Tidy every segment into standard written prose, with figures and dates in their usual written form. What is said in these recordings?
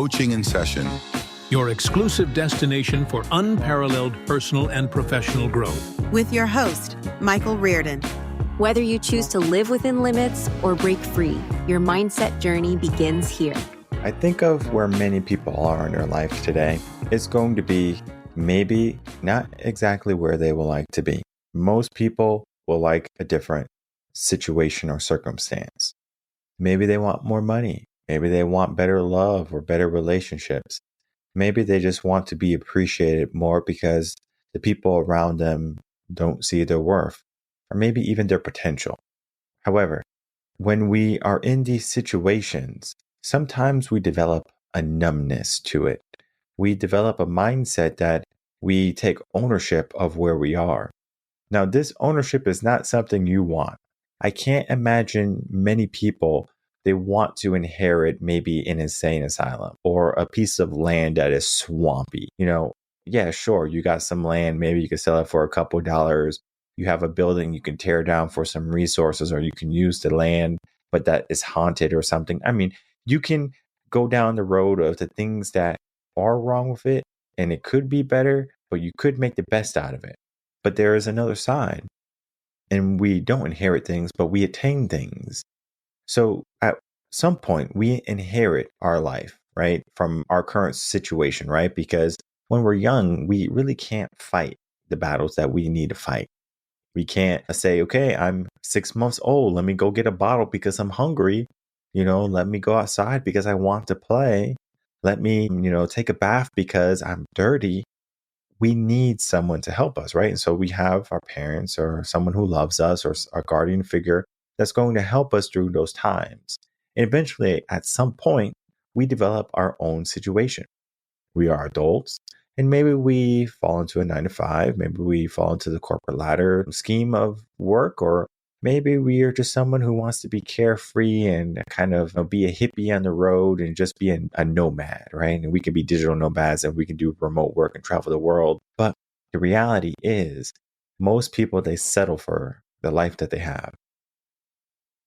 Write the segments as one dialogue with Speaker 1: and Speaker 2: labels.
Speaker 1: Coaching in Session,
Speaker 2: your exclusive destination for unparalleled personal and professional growth.
Speaker 3: With your host, Michael Rearden.
Speaker 4: Whether you choose to live within limits or break free, your mindset journey begins here.
Speaker 5: I think of where many people are in their life today. It's going to be maybe not exactly where they will like to be. Most people will like a different situation or circumstance. Maybe they want more money. Maybe they want better love or better relationships. Maybe they just want to be appreciated more because the people around them don't see their worth, or maybe even their potential. However, when we are in these situations, sometimes we develop a numbness to it. We develop a mindset that we take ownership of where we are. Now, this ownership is not something you want. I can't imagine many people, they want to inherit maybe an insane asylum or a piece of land that is swampy. Yeah, sure, you got some land, maybe you could sell it for a couple of dollars. You have a building you can tear down for some resources, or you can use the land, but that is haunted or something. I mean, you can go down the road of the things that are wrong with it, and it could be better, but you could make the best out of it. But there is another side, and we don't inherit things, but we attain things. So at some point, we inherit our life, right, from our current situation, right? Because when we're young, we really can't fight the battles that we need to fight. We can't say, okay, I'm 6 months old. Let me go get a bottle because I'm hungry. Let me go outside because I want to play. Let me, take a bath because I'm dirty. We need someone to help us, right? And so we have our parents or someone who loves us or a guardian figure that's going to help us through those times. And eventually, at some point, we develop our own situation. We are adults, and maybe we fall into a 9-to-5. Maybe we fall into the corporate ladder scheme of work, or maybe we are just someone who wants to be carefree and kind of be a hippie on the road and just be a nomad, right? And we can be digital nomads and we can do remote work and travel the world. But the reality is, most people, they settle for the life that they have.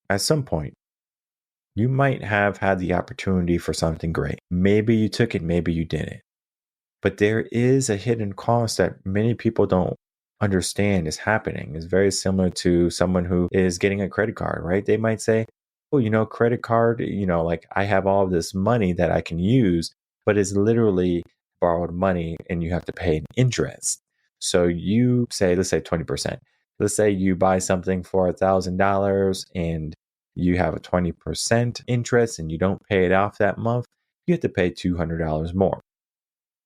Speaker 5: At some point, you might have had the opportunity for something great. Maybe you took it, maybe you didn't. But there is a hidden cost that many people don't understand is happening. It's very similar to someone who is getting a credit card, right? They might say, oh, credit card, like I have all this money that I can use, but it's literally borrowed money and you have to pay an interest. So you say, let's say 20%. Let's say you buy something for $1,000 and you have a 20% interest and you don't pay it off that month. You have to pay $200 more.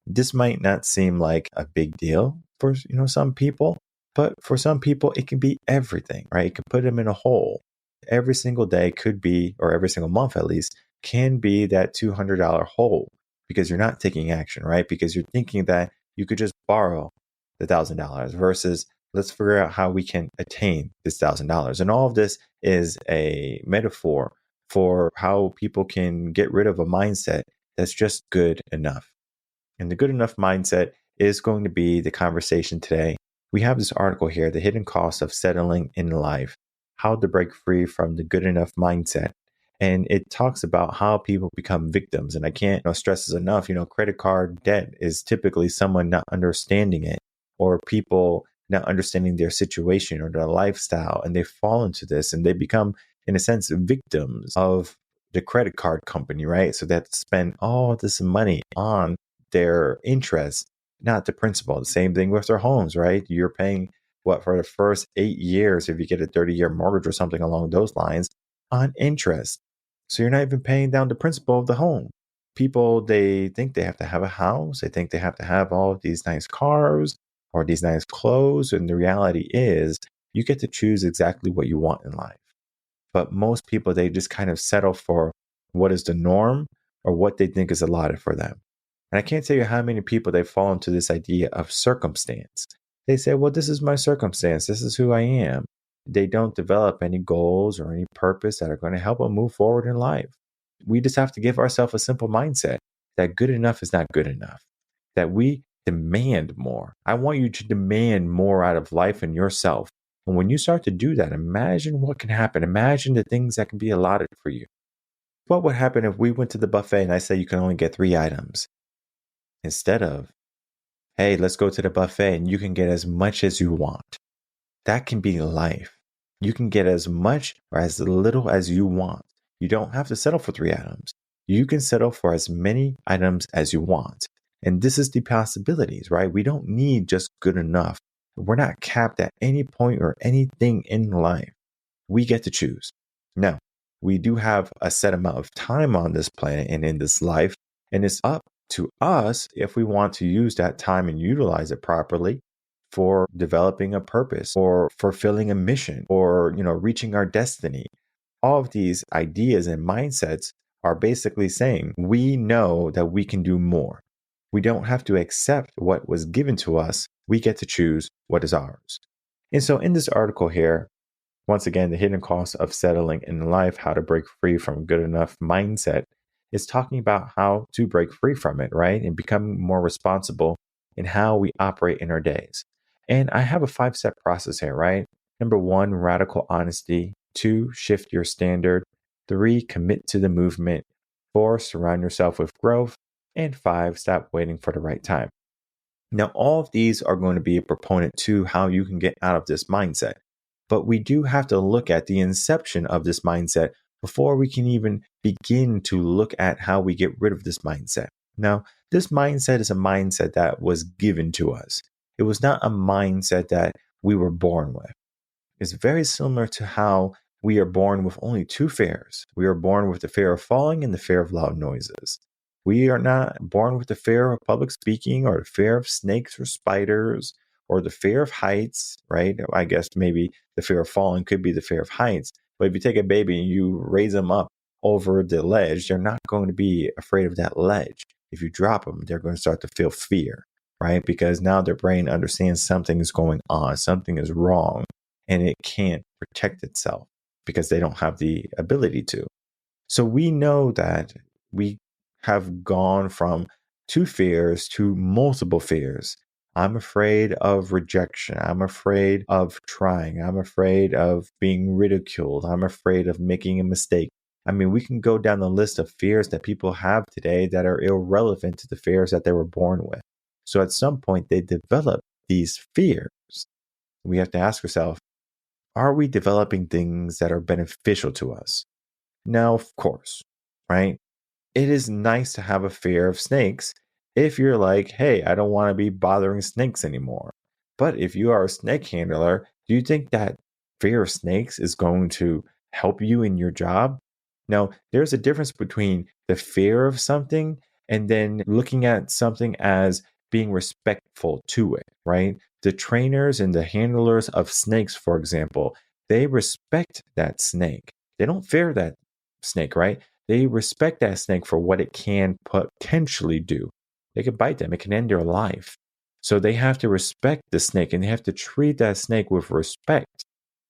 Speaker 5: This might not seem like a big deal for some people, but for some people it can be everything, right? It can put them in a hole. Every single day could be, or every single month at least, can be that $200 hole because you're not taking action, right? Because you're thinking that you could just borrow the $1,000 versus let's figure out how we can attain this $1,000. And all of this is a metaphor for how people can get rid of a mindset that's just good enough. And the good enough mindset is going to be the conversation today. We have this article here, The Hidden Cost of Settling in Life, How to Break Free from the Good Enough Mindset. And it talks about how people become victims. And I can't stress this enough, credit card debt is typically someone not understanding it, or people not understanding their situation or their lifestyle. And they fall into this and they become, in a sense, victims of the credit card company, right? So they have to spend all this money on their interest, not the principal. The same thing with their homes, right? You're paying for the first 8 years, if you get a 30-year mortgage or something along those lines, on interest. So you're not even paying down the principal of the home. People, they think they have to have a house. They think they have to have all of these nice cars or these nice clothes. And the reality is you get to choose exactly what you want in life. But most people, they just kind of settle for what is the norm or what they think is allotted for them. And I can't tell you how many people they fall into this idea of circumstance. They say, well, this is my circumstance. This is who I am. They don't develop any goals or any purpose that are going to help them move forward in life. We just have to give ourselves a simple mindset that good enough is not good enough, that we demand more. I want you to demand more out of life and yourself. And when you start to do that, imagine what can happen. Imagine the things that can be allotted for you. What would happen if we went to the buffet and I say you can only get 3 items instead of, hey, let's go to the buffet and you can get as much as you want? That can be life. You can get as much or as little as you want. You don't have to settle for 3 items. You can settle for as many items as you want. And this is the possibilities, right? We don't need just good enough. We're not capped at any point or anything in life. We get to choose. Now, we do have a set amount of time on this planet and in this life, and it's up to us if we want to use that time and utilize it properly for developing a purpose or fulfilling a mission or, reaching our destiny. All of these ideas and mindsets are basically saying we know that we can do more. We don't have to accept what was given to us. We get to choose what is ours. And so in this article here, once again, the hidden cost of settling in life, how to break free from good enough mindset, is talking about how to break free from it, right? And become more responsible in how we operate in our days. And I have a 5-step process here, right? Number 1, radical honesty. 2, shift your standard. 3, commit to the movement. 4, surround yourself with growth. And 5, stop waiting for the right time. Now, all of these are going to be a proponent to how you can get out of this mindset. But we do have to look at the inception of this mindset before we can even begin to look at how we get rid of this mindset. Now, this mindset is a mindset that was given to us. It was not a mindset that we were born with. It's very similar to how we are born with only 2 fears. We are born with the fear of falling and the fear of loud noises. We are not born with the fear of public speaking or the fear of snakes or spiders or the fear of heights, right? I guess maybe the fear of falling could be the fear of heights. But if you take a baby and you raise them up over the ledge, they're not going to be afraid of that ledge. If you drop them, they're going to start to feel fear, right? Because now their brain understands something is going on, something is wrong, and it can't protect itself because they don't have the ability to. So we know that we have gone from 2 fears to multiple fears. I'm afraid of rejection. I'm afraid of trying. I'm afraid of being ridiculed. I'm afraid of making a mistake. I mean, we can go down the list of fears that people have today that are irrelevant to the fears that they were born with. So at some point, they develop these fears. We have to ask ourselves, are we developing things that are beneficial to us? Now, of course, right? It is nice to have a fear of snakes if you're like, hey, I don't want to be bothering snakes anymore. But if you are a snake handler, do you think that fear of snakes is going to help you in your job? Now, there's a difference between the fear of something and then looking at something as being respectful to it, right? The trainers and the handlers of snakes, for example, they respect that snake. They don't fear that snake, right? They respect that snake for what it can potentially do. They could bite them. It can end their life. So they have to respect the snake and they have to treat that snake with respect.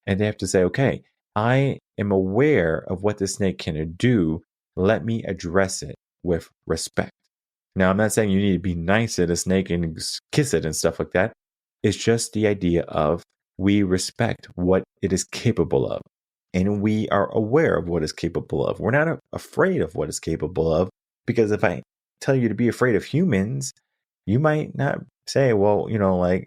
Speaker 5: And they have to say, okay, I am aware of what the snake can do. Let me address it with respect. Now, I'm not saying you need to be nice to the snake and kiss it and stuff like that. It's just the idea of we respect what it is capable of. And we are aware of what it's capable of. We're not afraid of what it's capable of, because if I tell you to be afraid of humans, you might not say, well,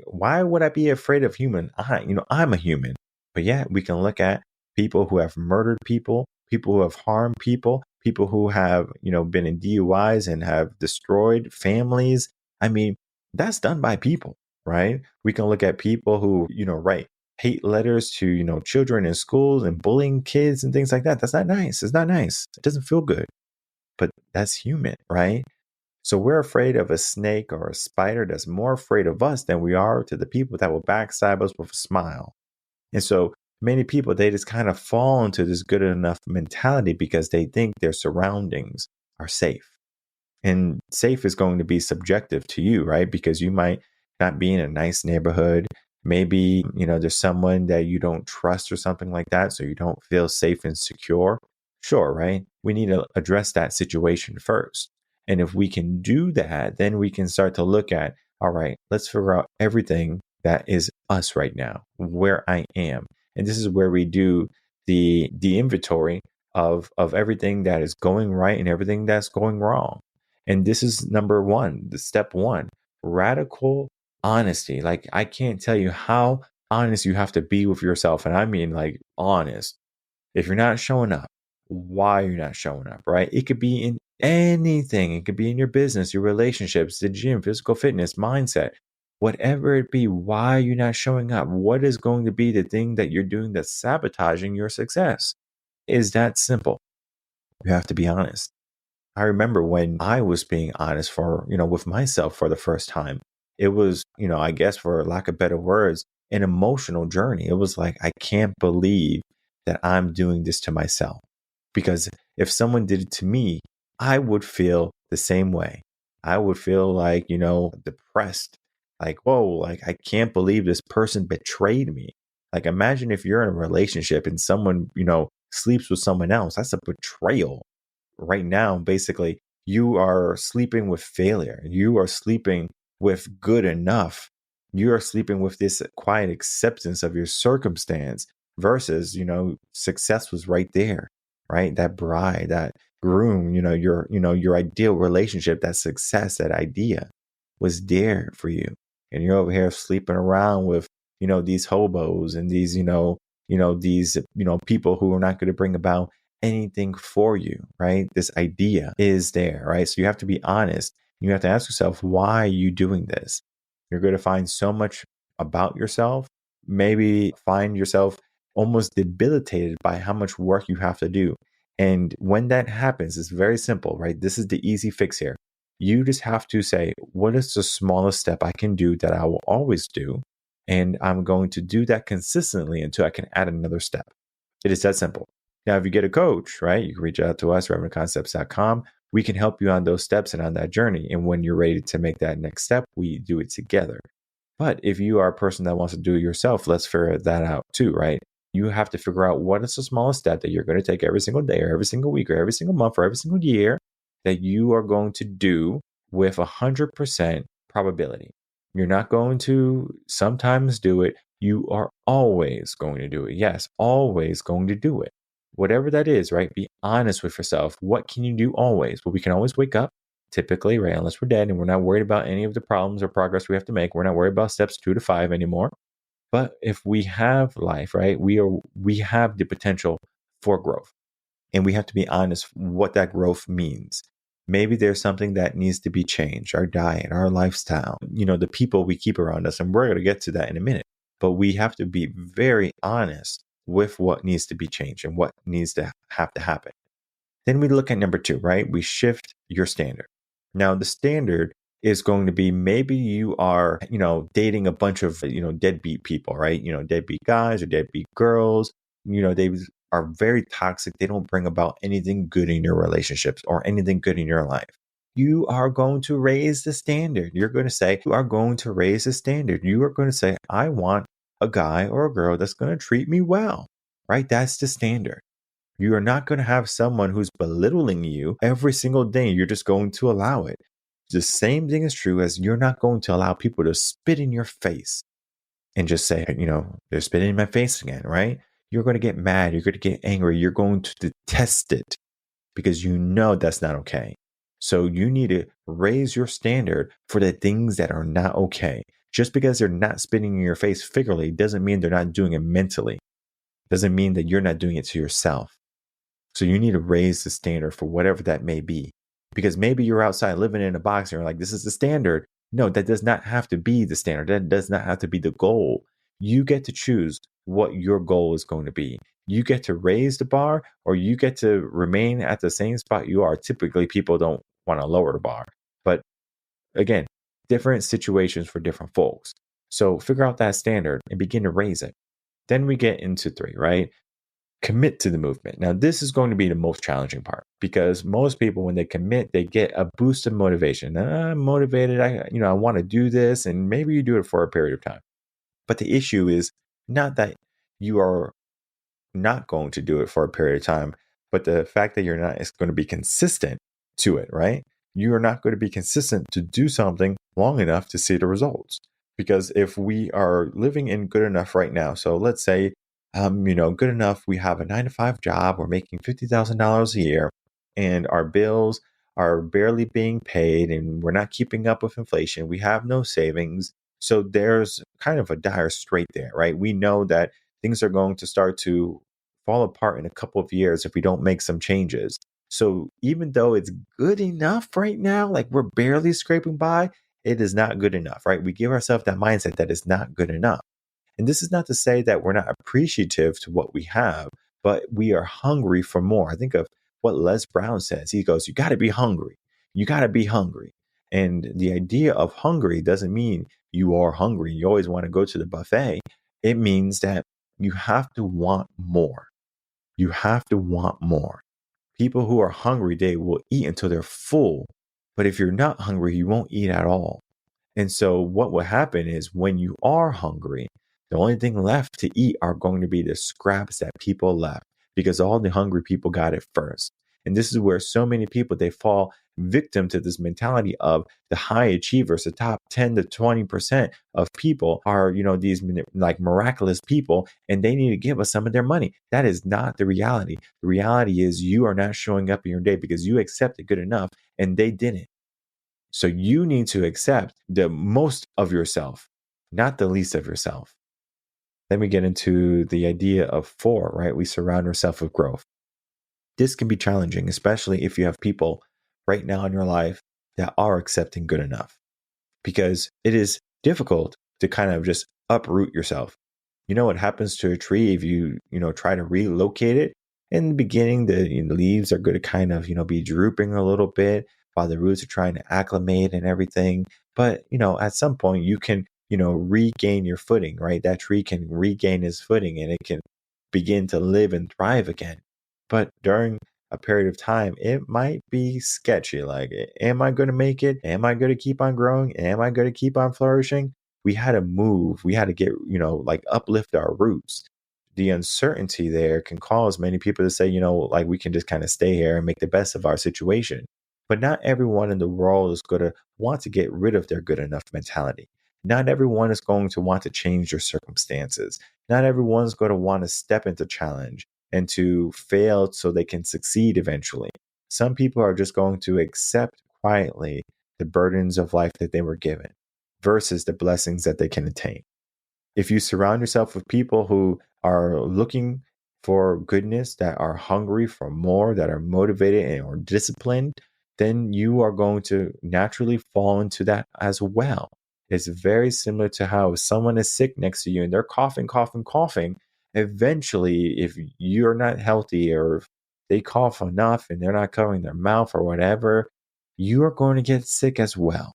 Speaker 5: why would I be afraid of human? I'm a human. But yeah, we can look at people who have murdered people, people who have harmed people, people who have, been in DUIs and have destroyed families. I mean, that's done by people, right? We can look at people who, write hate letters to, children in schools and bullying kids and things like that. That's not nice. It's not nice. It doesn't feel good, but that's human, right? So we're afraid of a snake or a spider that's more afraid of us than we are to the people that will backstab us with a smile. And so many people, they just kind of fall into this good enough mentality because they think their surroundings are safe. And safe is going to be subjective to you, right? Because you might not be in a nice neighborhood. Maybe, there's someone that you don't trust or something like that, so you don't feel safe and secure. Sure, right? We need to address that situation first. And if we can do that, then we can start to look at, all right, let's figure out everything that is us right now, where I am. And this is where we do the inventory of everything that is going right and everything that's going wrong. And this is number one, the step one, radical honesty. Like, I can't tell you how honest you have to be with yourself. And I mean, like, honest. If you're not showing up, why you're not showing up, right? It could be in anything. It could be in your business, your relationships, the gym, physical fitness, mindset, whatever it be, why you're not showing up. What is going to be the thing that you're doing that's sabotaging your success? Is that simple. You have to be honest. I remember when I was being honest with myself for the first time, it was, I guess for lack of better words, an emotional journey. It was like, I can't believe that I'm doing this to myself. Because if someone did it to me, I would feel the same way. I would feel like, depressed. Like, whoa, like, I can't believe this person betrayed me. Like, imagine if you're in a relationship and someone, sleeps with someone else. That's a betrayal. Right now, basically, you are sleeping with failure. You are sleeping with good enough. You are sleeping with this quiet acceptance of your circumstance versus, success was right there, right? That bride, that groom, your ideal relationship, that success, that idea was there for you. And you're over here sleeping around with, these hobos and these, these, people who are not going to bring about anything for you, right? This idea is there, right? So you have to be honest. You have to ask yourself, why are you doing this? You're going to find so much about yourself. Maybe find yourself almost debilitated by how much work you have to do. And when that happens, it's very simple, right? This is the easy fix here. You just have to say, what is the smallest step I can do that I will always do? And I'm going to do that consistently until I can add another step. It is that simple. Now, if you get a coach, right, you can reach out to us, revenconcepts.com. We can help you on those steps and on that journey. And when you're ready to make that next step, we do it together. But if you are a person that wants to do it yourself, let's figure that out too, right? You have to figure out what is the smallest step that you're going to take every single day or every single week or every single month or every single year that you are going to do with 100% probability. You're not going to sometimes do it. You are always going to do it. Yes, always going to do it. Whatever that is, right? Be honest with yourself. What can you do always? Well, we can always wake up, typically, right? Unless we're dead and we're not worried about any of the problems or progress we have to make. We're not worried about steps 2 to 5 anymore. But if we have life, right, we have the potential for growth. And we have to be honest what that growth means. Maybe there's something that needs to be changed, our diet, our lifestyle, the people we keep around us. And we're going to get to that in a minute. But we have to be very honest with what needs to be changed and what needs to have to happen. Then we look at number 2, right? We shift your standard. Now, the standard is going to be maybe you are, dating a bunch of, deadbeat people, right? Deadbeat guys or deadbeat girls, they are very toxic. They don't bring about anything good in your relationships or anything good in your life. You are going to raise the standard. You're going to say, you are going to raise the standard. You are going to say, I want a guy or a girl that's going to treat me well, right? That's the standard. You are not going to have someone who's belittling you every single day. You're just going to allow it. The same thing is true as you're not going to allow people to spit in your face and just say, they're spitting in my face again, right? You're going to get mad. You're going to get angry. You're going to detest it because that's not okay. So you need to raise your standard for the things that are not okay. Just because they're not spitting in your face figuratively doesn't mean they're not doing it mentally. Doesn't mean that you're not doing it to yourself. So you need to raise the standard for whatever that may be. Because maybe you're outside living in a box and you're like, this is the standard. No, that does not have to be the standard. That does not have to be the goal. You get to choose what your goal is going to be. You get to raise the bar or you get to remain at the same spot you are. Typically, people don't want to lower the bar. But again, different situations for different folks. So figure out that standard and begin to raise it. Then we get into 3, right? Commit to the movement. Now, this is going to be the most challenging part because most people, when they commit, they get a boost of motivation. I'm motivated. I want to do this, and maybe you do it for a period of time. But the issue is not that you are not going to do it for a period of time, but the fact that you're not is going to be consistent to it, right? You are not going to be consistent to do something long enough to see the results. Because if we are living in good enough right now, so let's say good enough. We have a 9 to 5 job. We're making $50,000 a year, and our bills are barely being paid, and we're not keeping up with inflation. We have no savings. So there's kind of a dire strait there, right? We know that things are going to start to fall apart in a couple of years if we don't make some changes. So even though it's good enough right now, like we're barely scraping by, it is not good enough, right? We give ourselves that mindset that it's not good enough. And this is not to say that we're not appreciative to what we have, but we are hungry for more. I think of what Les Brown says. He goes, you got to be hungry. You got to be hungry. And the idea of hungry doesn't mean you are hungry. You always want to go to the buffet. It means that you have to want more. You have to want more. People who are hungry, they will eat until they're full. But if you're not hungry, you won't eat at all. And so what will happen is when you are hungry, the only thing left to eat are going to be the scraps that people left because all the hungry people got it first. And this is where so many people, they fall victim to this mentality of the high achievers, the top 10 to 20% of people are, these like miraculous people, and they need to give us some of their money. That is not the reality. The reality is you are not showing up in your day because you accepted good enough and they didn't. So you need to accept the most of yourself, not the least of yourself. Then we get into the idea of 4, right? We surround ourselves with growth. This can be challenging, especially if you have people right now in your life that are accepting good enough, because it is difficult to kind of just uproot yourself. You know what happens to a tree if you try to relocate it? In the beginning, the leaves are going to kind of, be drooping a little bit while the roots are trying to acclimate and everything. But, at some point you can, regain your footing, right? That tree can regain its footing and it can begin to live and thrive again. But during a period of time, it might be sketchy. Like, am I going to make it? Am I going to keep on growing? Am I going to keep on flourishing? We had to move. We had to get, like uplift our roots. The uncertainty there can cause many people to say, like we can just kind of stay here and make the best of our situation. But not everyone in the world is going to want to get rid of their good enough mentality. Not everyone is going to want to change their circumstances. Not everyone's going to want to step into challenge and to fail so they can succeed eventually. Some people are just going to accept quietly the burdens of life that they were given versus the blessings that they can attain. If you surround yourself with people who are looking for goodness, that are hungry for more, that are motivated and are disciplined, then you are going to naturally fall into that as well. It's very similar to how if someone is sick next to you and they're coughing, coughing, coughing, eventually, if you're not healthy or if they cough enough and they're not covering their mouth or whatever, you are going to get sick as well.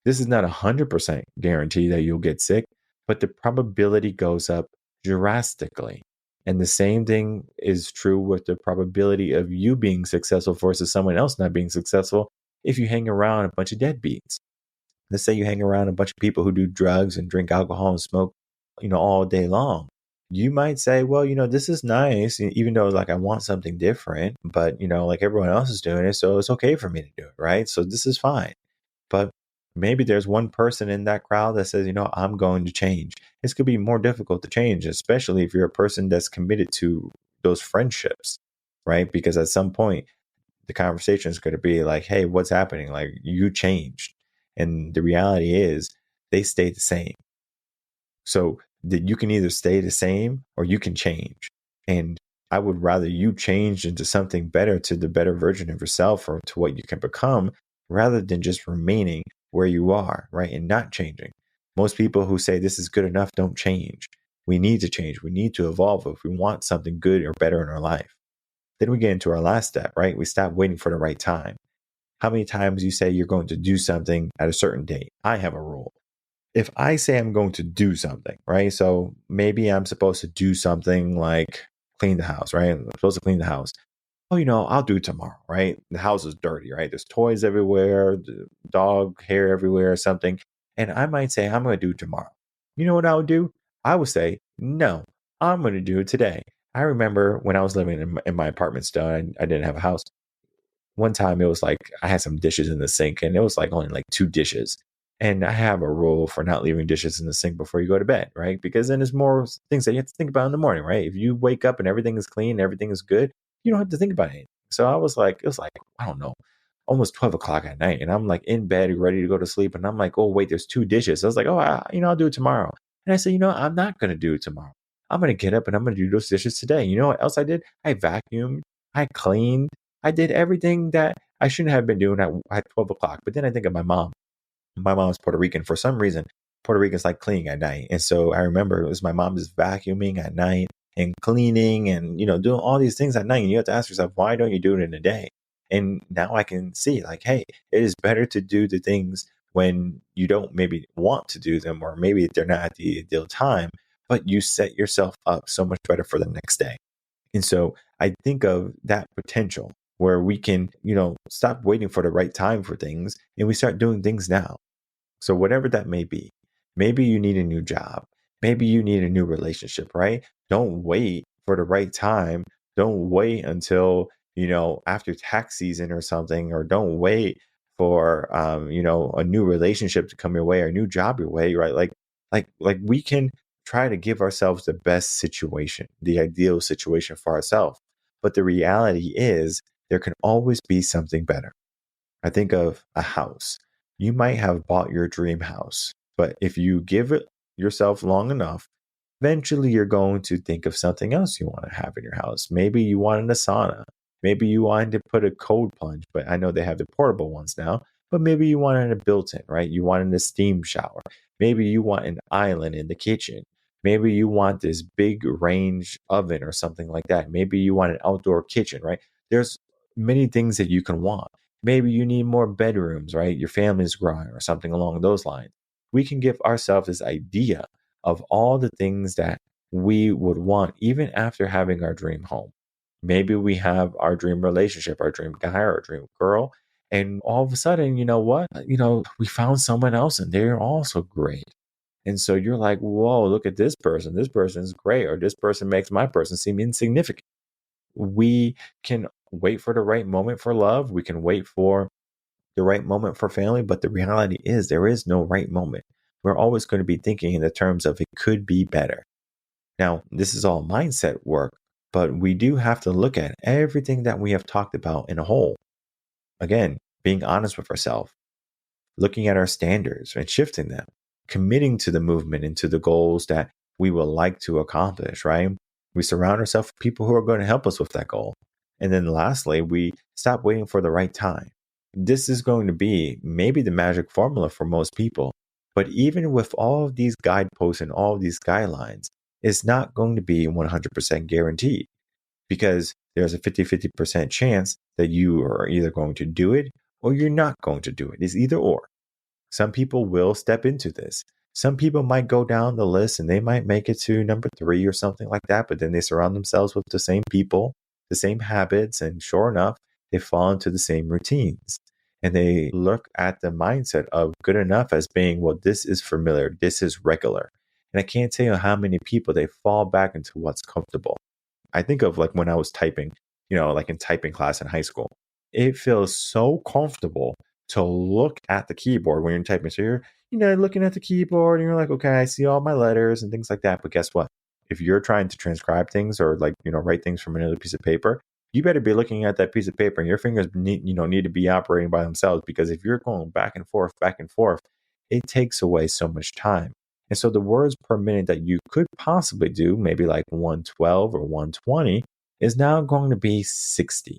Speaker 5: This is not 100% guarantee that you'll get sick, but the probability goes up drastically. And the same thing is true with the probability of you being successful versus someone else not being successful if you hang around a bunch of deadbeats. Let's say you hang around a bunch of people who do drugs and drink alcohol and smoke, all day long. You might say, well, this is nice, even though like I want something different, but like everyone else is doing it, so it's okay for me to do it, right? So this is fine. But maybe there's one person in that crowd that says, I'm going to change. This could be more difficult to change, especially if you're a person that's committed to those friendships, right? Because at some point, the conversation is going to be like, hey, what's happening? Like, you changed. And the reality is they stay the same. So that you can either stay the same or you can change. And I would rather you change into something better, to the better version of yourself or to what you can become, rather than just remaining where you are, right? And not changing. Most people who say this is good enough don't change. We need to change. We need to evolve if we want something good or better in our life. Then we get into our last step, right? We stop waiting for the right time. How many times you say you're going to do something at a certain date? I have a rule. If I say I'm going to do something, right? So maybe I'm supposed to do something like clean the house, right? I'm supposed to clean the house. Oh, I'll do it tomorrow, right? The house is dirty, right? There's toys everywhere, the dog hair everywhere or something. And I might say, I'm going to do it tomorrow. You know what I would do? I would say, no, I'm going to do it today. I remember when I was living in my apartment still, I didn't have a house. One time it was like I had some dishes in the sink and it was like only like 2 dishes. And I have a rule for not leaving dishes in the sink before you go to bed, right? Because then there's more things that you have to think about in the morning, right? If you wake up and everything is clean, everything is good, you don't have to think about anything. So I was like, it was like, I don't know, almost 12 o'clock at night. And I'm like in bed, ready to go to sleep. And I'm like, oh, wait, there's 2 dishes. I was like, oh, I'll do it tomorrow. And I said, I'm not going to do it tomorrow. I'm going to get up and I'm going to do those dishes today. You know what else I did? I vacuumed, I cleaned, I did everything that I shouldn't have been doing at 12 o'clock. But then I think of my mom. My mom's Puerto Rican. For some reason, Puerto Ricans like cleaning at night. And so I remember it was my mom just vacuuming at night and cleaning and, doing all these things at night. And you have to ask yourself, why don't you do it in the day? And now I can see like, hey, it is better to do the things when you don't maybe want to do them, or maybe they're not at the ideal time, but you set yourself up so much better for the next day. And so I think of that potential where we can, stop waiting for the right time for things and we start doing things now. So whatever that may be, maybe you need a new job. Maybe you need a new relationship, right? Don't wait for the right time. Don't wait until, after tax season or something, or don't wait for, a new relationship to come your way or a new job your way, right? Like we can try to give ourselves the best situation, the ideal situation for ourselves. But the reality is there can always be something better. I think of a house. You might have bought your dream house, but if you give it yourself long enough, eventually you're going to think of something else you want to have in your house. Maybe you wanted a sauna. Maybe you wanted to put a cold plunge, but I know they have the portable ones now. But maybe you wanted a built-in, right? You wanted a steam shower. Maybe you want an island in the kitchen. Maybe you want this big range oven or something like that. Maybe you want an outdoor kitchen, right? There's many things that you can want. Maybe you need more bedrooms, right? Your family's growing or something along those lines. We can give ourselves this idea of all the things that we would want even after having our dream home. Maybe we have our dream relationship, our dream guy or our dream girl. And all of a sudden, you know what? We found someone else and they're also great. And so you're like, whoa, look at this person. This person is great. Or this person makes my person seem insignificant. We can wait for the right moment for love. We can wait for the right moment for family. But the reality is there is no right moment. We're always going to be thinking in the terms of it could be better. Now, this is all mindset work, but we do have to look at everything that we have talked about in a whole. Again, being honest with ourselves, looking at our standards and shifting them, committing to the movement and to the goals that we would like to accomplish, right? We surround ourselves with people who are going to help us with that goal. And then lastly, we stop waiting for the right time. This is going to be maybe the magic formula for most people. But even with all of these guideposts and all of these guidelines, it's not going to be 100% guaranteed, because there's a 50% chance that you are either going to do it or you're not going to do it. It's either or. Some people will step into this. Some people might go down the list and they might make it to number 3 or something like that, but then they surround themselves with the same people, the same habits, and sure enough, they fall into the same routines. And they look at the mindset of good enough as being, well, this is familiar, this is regular. And I can't tell you how many people they fall back into what's comfortable. I think of like when I was typing, like in typing class in high school. It feels so comfortable to look at the keyboard when you're typing. So you're, looking at the keyboard and you're like, okay, I see all my letters and things like that. But guess what? If you're trying to transcribe things or write things from another piece of paper, you better be looking at that piece of paper, and your fingers need to be operating by themselves, because if you're going back and forth, it takes away so much time. And so the words per minute that you could possibly do, maybe like 112 or 120, is now going to be 60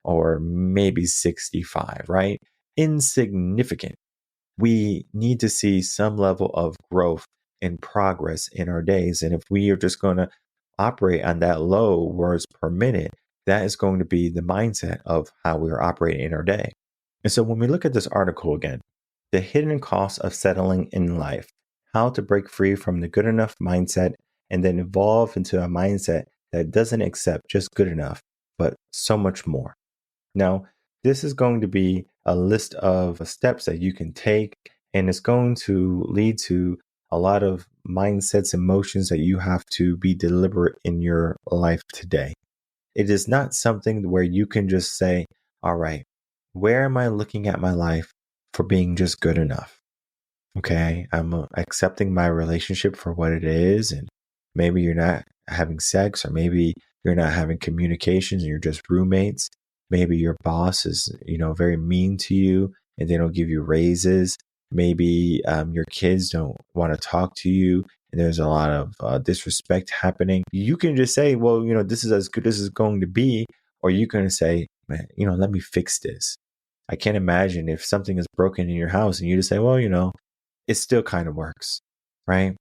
Speaker 5: or maybe 65, right? Insignificant. We need to see some level of growth and progress in our days. And if we are just going to operate on that low words per minute, that is going to be the mindset of how we are operating in our day. And so when we look at this article again, the hidden cost of settling in life, how to break free from the good enough mindset and then evolve into a mindset that doesn't accept just good enough, but so much more. Now, this is going to be a list of steps that you can take, and it's going to lead to a lot of mindsets, emotions that you have to be deliberate in your life today. It is not something where you can just say, all right, where am I looking at my life for being just good enough? Okay, I'm accepting my relationship for what it is. And maybe you're not having sex, or maybe you're not having communications and you're just roommates. Maybe your boss is, very mean to you and they don't give you raises. Maybe your kids don't want to talk to you and there's a lot of disrespect happening. You can just say, well, this is as good as it's going to be. Or you can say, man, let me fix this. I can't imagine if something is broken in your house and you just say, well, it still kind of works, right?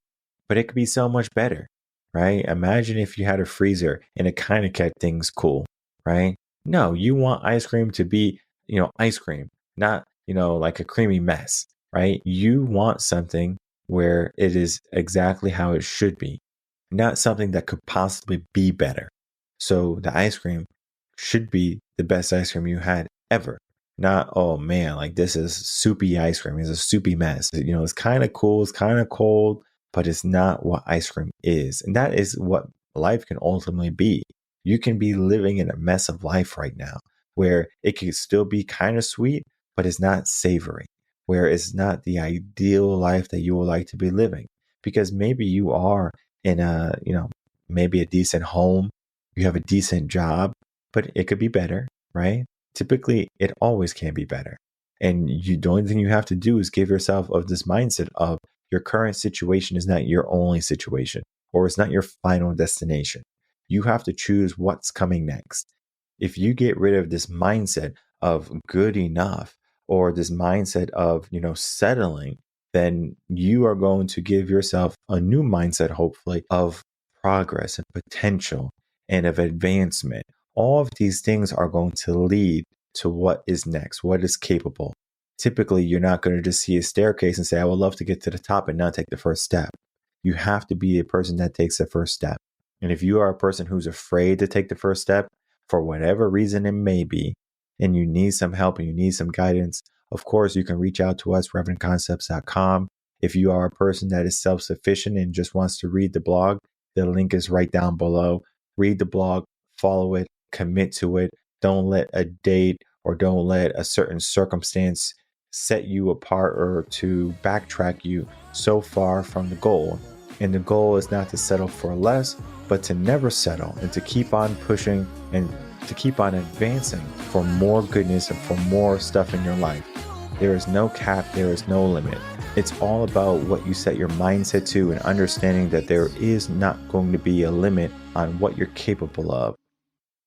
Speaker 5: But it could be so much better, right? Imagine if you had a freezer and it kind of kept things cool, right? No, you want ice cream to be, ice cream, not, like a creamy mess, right? You want something where it is exactly how it should be, not something that could possibly be better. So the ice cream should be the best ice cream you had ever. Not, oh man, like this is soupy ice cream. It's a soupy mess. It's kind of cool, it's kind of cold, but it's not what ice cream is. And that is what life can ultimately be. You can be living in a mess of life right now where it can still be kind of sweet, but it's not savory, where it's not the ideal life that you would like to be living. Because maybe you are in maybe a decent home, you have a decent job, but it could be better, right? Typically, it always can be better. And the only thing you have to do is give yourself of this mindset of your current situation is not your only situation, or it's not your final destination. You have to choose what's coming next. If you get rid of this mindset of good enough, or this mindset of, settling, then you are going to give yourself a new mindset, hopefully, of progress and potential and of advancement. All of these things are going to lead to what is next, what is capable. Typically, you're not going to just see a staircase and say, I would love to get to the top and not take the first step. You have to be a person that takes the first step. And if you are a person who's afraid to take the first step, for whatever reason it may be, and you need some help and you need some guidance, of course, you can reach out to us, revenconcepts.com. If you are a person that is self-sufficient and just wants to read the blog, the link is right down below. Read the blog, follow it, commit to it. Don't let a date or don't let a certain circumstance set you apart or to backtrack you so far from the goal. And the goal is not to settle for less, but to never settle and to keep on pushing and to keep on advancing for more goodness and for more stuff in your life. There is no cap, there is no limit. It's all about what you set your mindset to and understanding that there is not going to be a limit on what you're capable of.